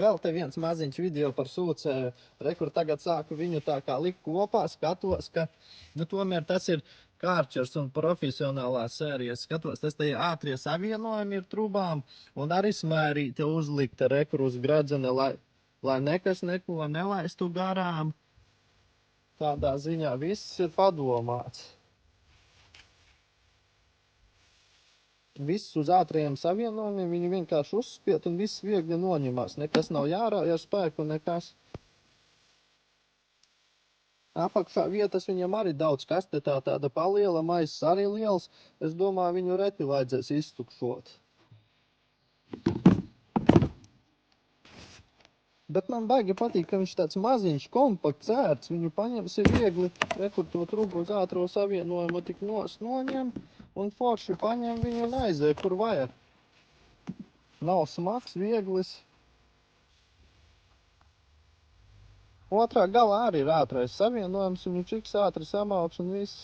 Vēl te viens maziņš video par sūcēju. Kur tagad sāku viņu tā kā likt kopā, skatos, ka tomēr tas ir Karchers un profesionālās sērijas. Skatos, tas tie ātrie savienojumi ir trubām un arī smērīte uzlikta kur uz gradzene, lai nekas neko nelaistu garām. Tādā ziņā viss ir padomāts. Viss uz ātriem savienojumiem, viņi vienkārši uzspiet un viss viegli noņemās. Nekas nav jārauj ar spēku, nekas. Apakšā vietas viņam arī daudz, kastetā tāda paliela, maiss arī liels. Es domāju, viņu reti vajadzēs iztukšot. Bet man baigi patīk, ka viņš tāds maziņš, kompakts, ērts. Viņu paņems ir viegli, kur to trubu uz ātro savienojumu tik noņem. Un forši paņem viņu un aizēj, kur vajag. Nav smags, vieglis. Otrā galā arī ir ātrais savienojums, un viņš ātri samauks un viss.